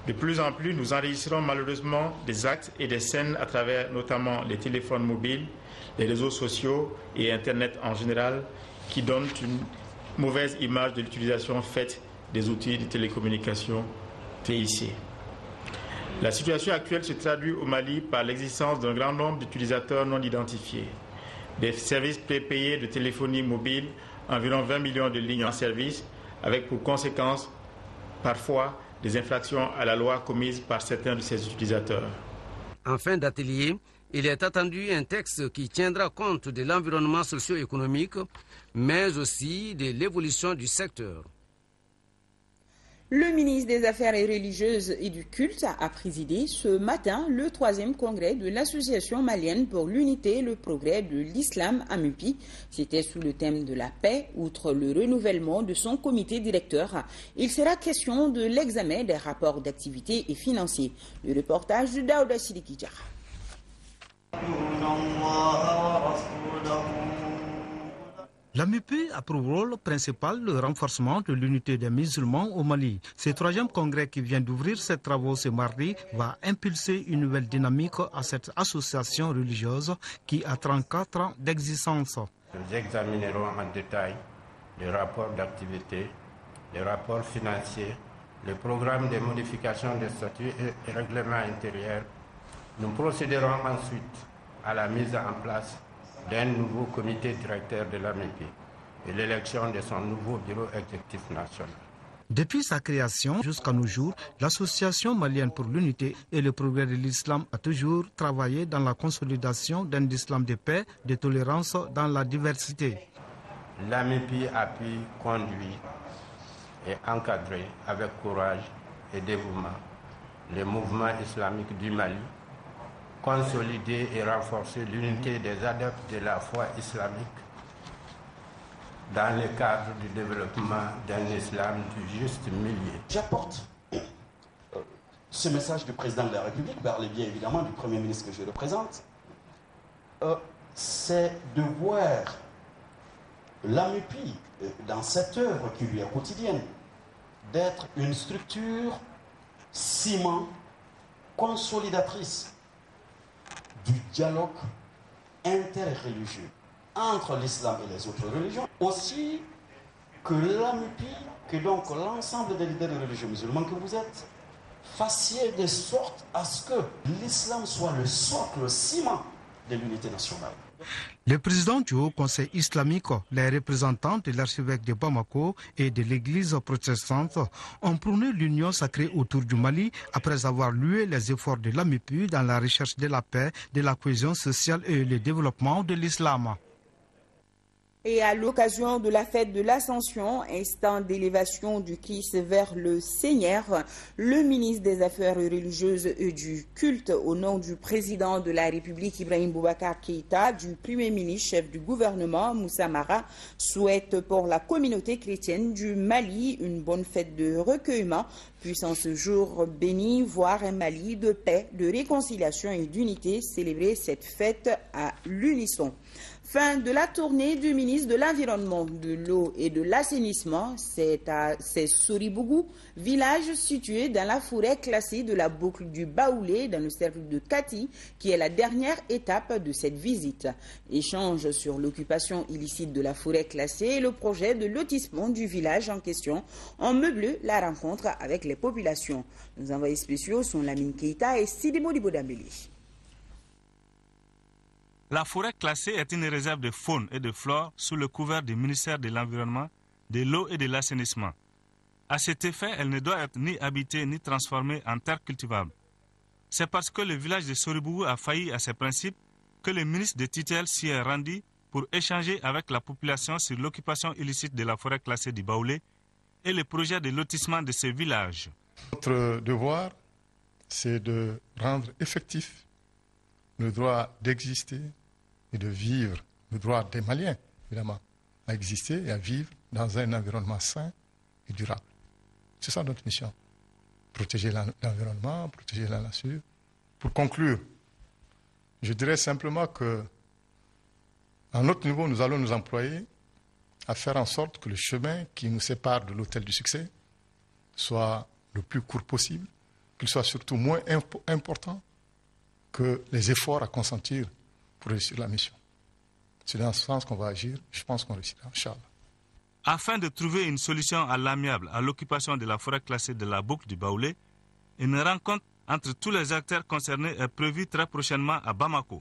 De plus en plus, nous enregistrons malheureusement des actes et des scènes à travers notamment les téléphones mobiles, les réseaux sociaux et Internet en général, qui donnent une mauvaise image de l'utilisation faite des outils de télécommunication TIC. La situation actuelle se traduit au Mali par l'existence d'un grand nombre d'utilisateurs non identifiés, des services prépayés de téléphonie mobile, environ 20 millions de lignes en service, avec pour conséquence parfois des infractions à la loi commises par certains de ces utilisateurs. En fin d'atelier, il est attendu un texte qui tiendra compte de l'environnement socio-économique, mais aussi de l'évolution du secteur. Le ministre des Affaires religieuses et du culte a présidé ce matin le 3e congrès de l'Association malienne pour l'unité et le progrès de l'islam à Mupi. C'était sous le thème de la paix. Outre le renouvellement de son comité directeur, il sera question de l'examen des rapports d'activité et financiers. Le reportage de Daouda Sidiki Diarra. La MUPI a pour rôle principal le renforcement de l'unité des musulmans au Mali. Ce 3e congrès qui vient d'ouvrir ses travaux ce mardi va impulser une nouvelle dynamique à cette association religieuse qui a 34 ans d'existence. Nous examinerons en détail les rapports d'activité, les rapports financiers le programme de modification des statuts et règlements intérieurs, nous procéderons ensuite à la mise en place d'un nouveau comité directeur de l'AMIPI et l'élection de son nouveau bureau exécutif national. Depuis sa création jusqu'à nos jours, l'Association malienne pour l'unité et le progrès de l'islam a toujours travaillé dans la consolidation d'un islam de paix, de tolérance dans la diversité. L'AMIPI a pu conduire et encadrer avec courage et dévouement les mouvements islamiques du Mali, consolider et renforcer l'unité des adeptes de la foi islamique dans le cadre du développement d'un islam du juste milieu. J'apporte ce message du président de la République, par le biais évidemment du Premier ministre que je représente, c'est de voir l'AMIPI dans cette œuvre qui lui est quotidienne, d'être une structure ciment consolidatrice du dialogue interreligieux entre l'islam et les autres religions, aussi que l'AMIPI, que donc l'ensemble des leaders religieux musulmans que vous êtes, fassiez de sorte à ce que l'islam soit le socle, le ciment de l'unité nationale. Le président du Haut Conseil islamique, les représentants de l'archevêque de Bamako et de l'église protestante ont prôné l'union sacrée autour du Mali après avoir loué les efforts de l'AMIPI dans la recherche de la paix, de la cohésion sociale et le développement de l'islam. Et à l'occasion de la fête de l'Ascension, instant d'élévation du Christ vers le Seigneur, le ministre des Affaires religieuses et du culte, au nom du président de la République Ibrahim Boubacar Keïta, du premier ministre chef du gouvernement Moussa Mara, souhaite pour la communauté chrétienne du Mali une bonne fête de recueillement, puissant ce jour béni voir un Mali de paix, de réconciliation et d'unité célébrer cette fête à l'unisson. Fin de la tournée du ministre de l'Environnement, de l'Eau et de l'Assainissement. C'est Soribougou, village situé dans la forêt classée de la boucle du Baoulé, dans le cercle de Kati, qui est la dernière étape de cette visite. Échange sur l'occupation illicite de la forêt classée et le projet de lotissement du village en question ont meublé la rencontre avec les populations. Nos envoyés spéciaux sont Lamine Keïta et Sidimo Dibodambeli. La forêt classée est une réserve de faune et de flore sous le couvert du ministère de l'Environnement, de l'Eau et de l'Assainissement. À cet effet, elle ne doit être ni habitée ni transformée en terre cultivable. C'est parce que le village de Soribougou a failli à ces principes que le ministre de tutelle s'y est rendu pour échanger avec la population sur l'occupation illicite de la forêt classée du Baoulé et le projet de lotissement de ce village. Notre devoir, c'est de rendre effectif le droit d'exister et de vivre, le droit des Maliens, évidemment, à exister et à vivre dans un environnement sain et durable. C'est ça notre mission. Protéger l'environnement, protéger la nature. Pour conclure, je dirais simplement que, à notre niveau, nous allons nous employer à faire en sorte que le chemin qui nous sépare de l'autel du succès soit le plus court possible, qu'il soit surtout moins important que les efforts à consentir pour réussir la mission. C'est dans ce sens qu'on va agir. Je pense qu'on réussira, Inch'Allah. Afin de trouver une solution à l'amiable à l'occupation de la forêt classée de la boucle du Baoulé, une rencontre entre tous les acteurs concernés est prévue très prochainement à Bamako.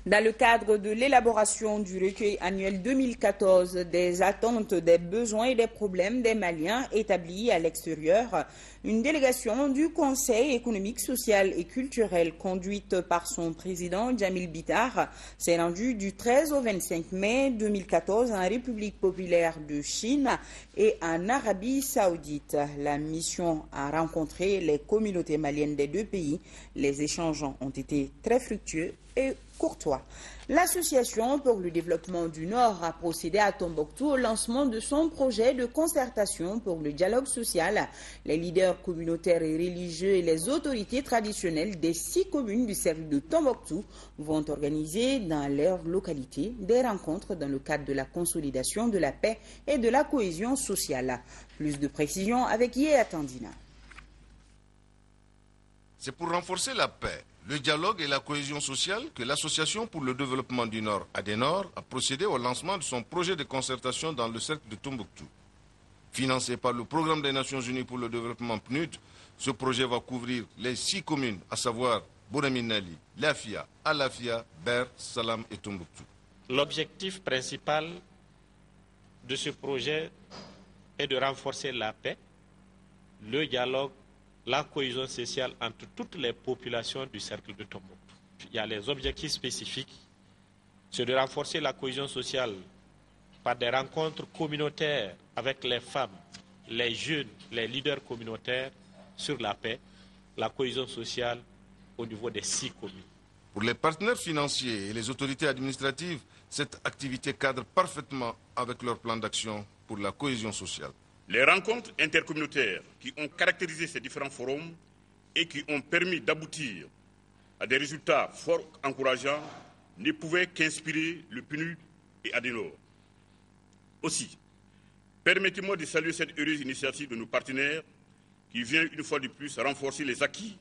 Dans le cadre de l'élaboration du recueil annuel 2014 des attentes, des besoins et des problèmes des Maliens établis à l'extérieur, une délégation du Conseil économique, social et culturel conduite par son président Djamil Bitar s'est rendue du 13 au 25 mai 2014 en République populaire de Chine et en Arabie saoudite. La mission a rencontré les communautés maliennes des deux pays. Les échanges ont été très fructueux et courtois. L'Association pour le développement du Nord a procédé à Tombouctou au lancement de son projet de concertation pour le dialogue social. Les leaders communautaires et religieux et les autorités traditionnelles des 6 communes du cercle de Tombouctou vont organiser dans leur localité des rencontres dans le cadre de la consolidation de la paix et de la cohésion sociale. Plus de précisions avec Yéa Tandina. C'est pour renforcer la paix, le dialogue et la cohésion sociale que l'Association pour le développement du Nord, ADENOR, a procédé au lancement de son projet de concertation dans le cercle de Tombouctou. Financé par le Programme des Nations Unies pour le développement PNUD, ce projet va couvrir les 6 communes, à savoir Bouraminali, Lafia, Alafia, Ber, Salam et Tombouctou. L'objectif principal de ce projet est de renforcer la paix, le dialogue, la cohésion sociale entre toutes les populations du cercle de Tombouctou. Il y a les objectifs spécifiques, c'est de renforcer la cohésion sociale par des rencontres communautaires avec les femmes, les jeunes, les leaders communautaires sur la paix, la cohésion sociale au niveau des 6 communes. Pour les partenaires financiers et les autorités administratives, cette activité cadre parfaitement avec leur plan d'action pour la cohésion sociale. Les rencontres intercommunautaires qui ont caractérisé ces différents forums et qui ont permis d'aboutir à des résultats fort encourageants ne pouvaient qu'inspirer le PNUD et Adenor. Aussi, permettez-moi de saluer cette heureuse initiative de nos partenaires qui vient une fois de plus renforcer les acquis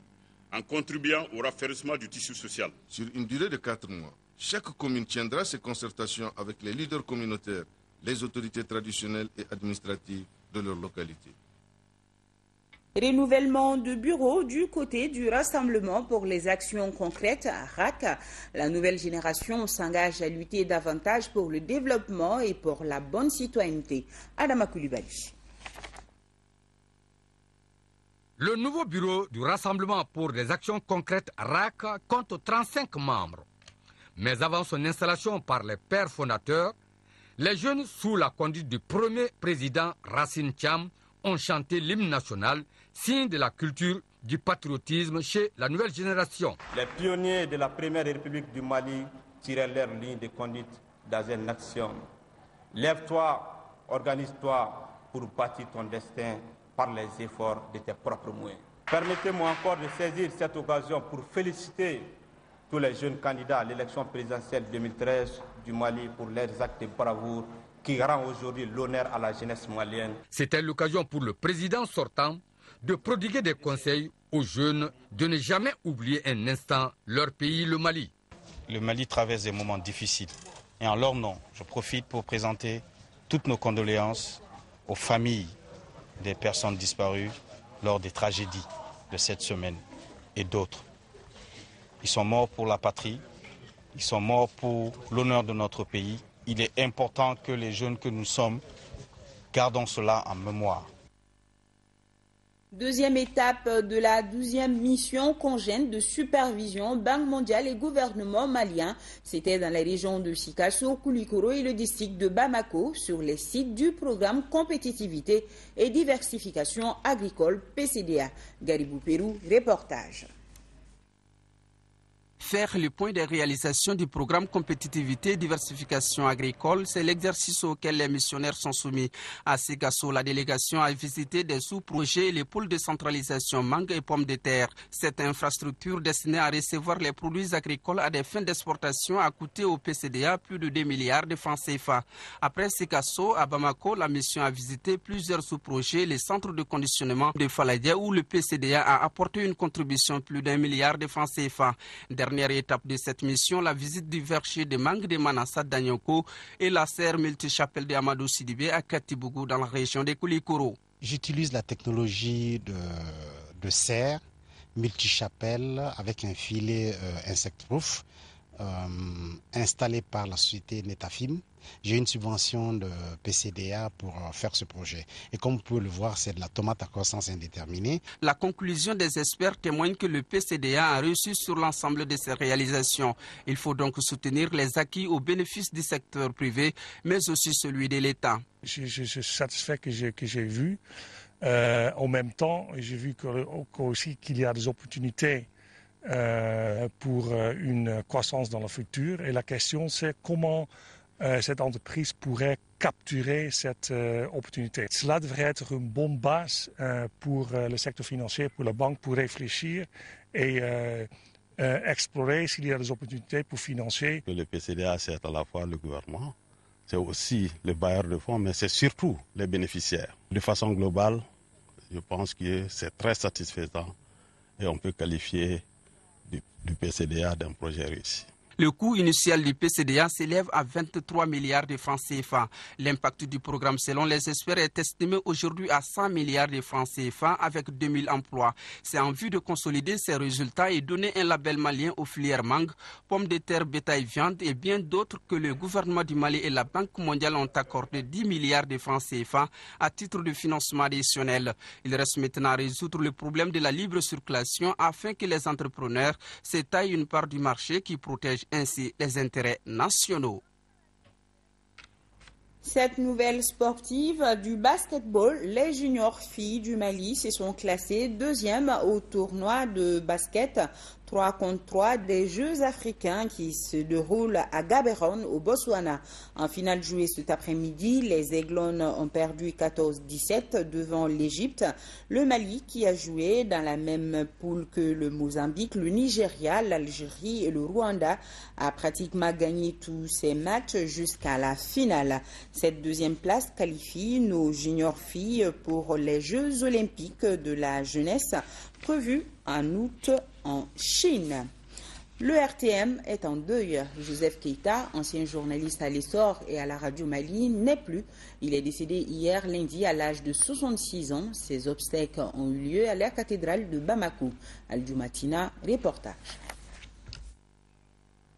en contribuant au raffermissement du tissu social. Sur une durée de 4 mois, chaque commune tiendra ses concertations avec les leaders communautaires, les autorités traditionnelles et administratives de leur localité. Renouvellement de bureaux du côté du Rassemblement pour les actions concrètes à RAC. La nouvelle génération s'engage à lutter davantage pour le développement et pour la bonne citoyenneté. Adama Koulibaly. Le nouveau bureau du Rassemblement pour les actions concrètes RAC compte 35 membres. Mais avant son installation par les pères fondateurs, les jeunes, sous la conduite du premier président Racine Thiam, ont chanté l'hymne national, signe de la culture du patriotisme chez la nouvelle génération. Les pionniers de la première République du Mali tirèrent leur ligne de conduite dans une action. Lève-toi, organise-toi pour bâtir ton destin par les efforts de tes propres moyens. Permettez-moi encore de saisir cette occasion pour féliciter tous les jeunes candidats à l'élection présidentielle 2013 du Mali pour leurs actes de bravoure qui rend aujourd'hui l'honneur à la jeunesse malienne. C'était l'occasion pour le président sortant de prodiguer des conseils aux jeunes de ne jamais oublier un instant leur pays, le Mali. Le Mali traverse des moments difficiles. Et en leur nom, je profite pour présenter toutes nos condoléances aux familles des personnes disparues lors des tragédies de cette semaine et d'autres. Ils sont morts pour la patrie, ils sont morts pour l'honneur de notre pays. Il est important que les jeunes que nous sommes gardons cela en mémoire. Deuxième étape de la 12e mission conjointe de supervision Banque mondiale et gouvernement malien. C'était dans la région de Sikasso, Koulikoro et le district de Bamako sur les sites du programme Compétitivité et Diversification Agricole PCDA. Garibou Pérou, reportage. Faire le point des réalisations du programme Compétitivité et Diversification Agricole, c'est l'exercice auquel les missionnaires sont soumis. À Sikasso, la délégation a visité des sous-projets et les pôles de centralisation mangue et pommes de terre. Cette infrastructure destinée à recevoir les produits agricoles à des fins d'exportation a coûté au PCDA plus de 2 milliards de francs CFA. Après Sikasso, à Bamako, la mission a visité plusieurs sous-projets, les centres de conditionnement de Faladia où le PCDA a apporté une contribution de plus d'1 milliard de francs CFA. Dernière étape de cette mission, la visite du verger de mangue de Manassa d'Anyoko et la serre multichapelle de Amadou Sidibé à Katibougou dans la région de Koulikoro. J'utilise la technologie de serre multichapelle avec un filet insect-proof installé par la société Netafim. J'ai une subvention de PCDA pour faire ce projet. Et comme vous pouvez le voir, c'est de la tomate à croissance indéterminée. La conclusion des experts témoigne que le PCDA a réussi sur l'ensemble de ses réalisations. Il faut donc soutenir les acquis au bénéfice du secteur privé, mais aussi celui de l'État. Je suis satisfait que j'ai vu. En même temps, j'ai vu aussi qu'il y a des opportunités pour une croissance dans le futur. Et la question, c'est comment cette entreprise pourrait capturer cette opportunité. Cela devrait être une bonne base pour le secteur financier, pour la banque, pour réfléchir et explorer s'il y a des opportunités pour financer. Le PCDA, c'est à la fois le gouvernement, c'est aussi le bailleur de fonds, mais c'est surtout les bénéficiaires. De façon globale, je pense que c'est très satisfaisant et on peut qualifier du PCDA d'un projet réussi. Le coût initial du PCDA s'élève à 23 milliards de francs CFA. L'impact du programme, selon les experts, est estimé aujourd'hui à 100 milliards de francs CFA avec 2000 emplois. C'est en vue de consolider ces résultats et donner un label malien aux filières mangue, pommes de terre, bétail, viande et bien d'autres que le gouvernement du Mali et la Banque mondiale ont accordé 10 milliards de francs CFA à titre de financement additionnel. Il reste maintenant à résoudre le problème de la libre circulation afin que les entrepreneurs s'étaillent une part du marché qui protège ainsi les intérêts nationaux. Cette nouvelle sportive du basketball, les juniors filles du Mali se sont classées deuxième au tournoi de basket 3 contre 3 des Jeux africains qui se déroulent à Gaborone au Botswana. En finale jouée cet après-midi, les Aiglones ont perdu 14-17 devant l'Égypte. Le Mali, qui a joué dans la même poule que le Mozambique, le Nigeria, l'Algérie et le Rwanda, a pratiquement gagné tous ses matchs jusqu'à la finale. Cette deuxième place qualifie nos juniors filles pour les Jeux olympiques de la jeunesse prévus en août en Chine. Le RTM est en deuil. Joseph Keita, ancien journaliste à l'Essor et à la radio Mali, n'est plus. Il est décédé hier lundi à l'âge de 66 ans. Ses obsèques ont eu lieu à la cathédrale de Bamako. Al-Jumatina, reportage.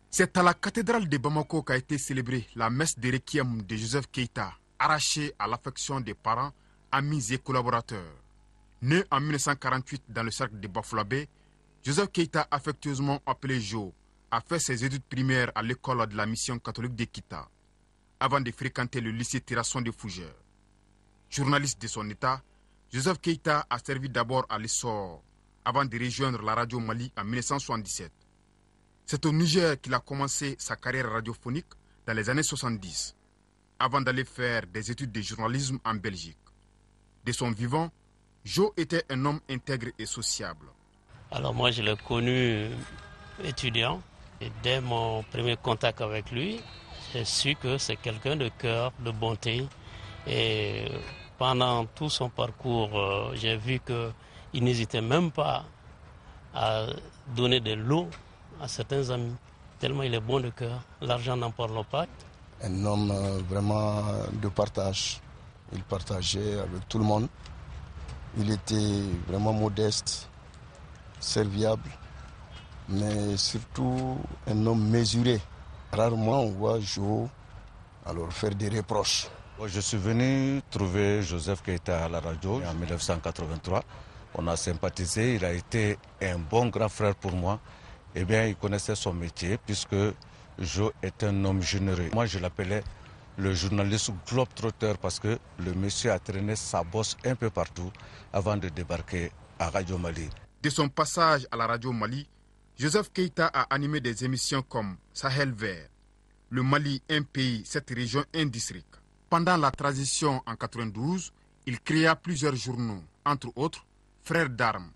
C'est à la cathédrale de Bamako qu'a été célébrée la messe de requiem de Joseph Keita, arrachée à l'affection des parents, amis et collaborateurs. Né en 1948 dans le cercle de Bafouabé, Joseph Keita, affectueusement appelé Jo, a fait ses études primaires à l'école de la mission catholique de Kita, avant de fréquenter le lycée Terrasson de Fougères. Journaliste de son état, Joseph Keita a servi d'abord à l'Essor, avant de rejoindre la radio Mali en 1977. C'est au Niger qu'il a commencé sa carrière radiophonique dans les années 70, avant d'aller faire des études de journalisme en Belgique. De son vivant, Jo était un homme intègre et sociable. Alors moi je l'ai connu étudiant et dès mon premier contact avec lui, j'ai su que c'est quelqu'un de cœur, de bonté. Et pendant tout son parcours, j'ai vu qu'il n'hésitait même pas à donner de l'eau à certains amis, tellement il est bon de cœur. L'argent n'en parle pas. Un homme vraiment de partage. Il partageait avec tout le monde. Il était vraiment modeste, serviable, mais surtout un homme mesuré. Rarement on voit Jo alors faire des reproches. Je suis venu trouver Joseph Keita à la radio en 1983. On a sympathisé, il a été un bon grand frère pour moi. Eh bien, il connaissait son métier puisque Jo est un homme généreux. Moi, je l'appelais le journaliste globe-trotteur parce que le monsieur a traîné sa bosse un peu partout avant de débarquer à Radio Mali. De son passage à la radio Mali, Joseph Keita a animé des émissions comme Sahel Vert, Le Mali, un pays, cette région, un district. Pendant la transition en 1992, il créa plusieurs journaux, entre autres Frères d'Armes,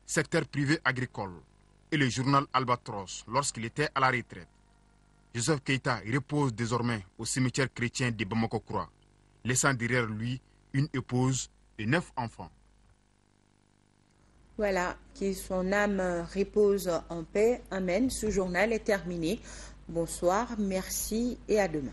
Secteur privé agricole et le journal Albatros lorsqu'il était à la retraite. Joseph Keita repose désormais au cimetière chrétien de Bamako-Croix, laissant derrière lui une épouse et 9 enfants. Voilà, que son âme repose en paix. Amen. Ce journal est terminé. Bonsoir, merci et à demain.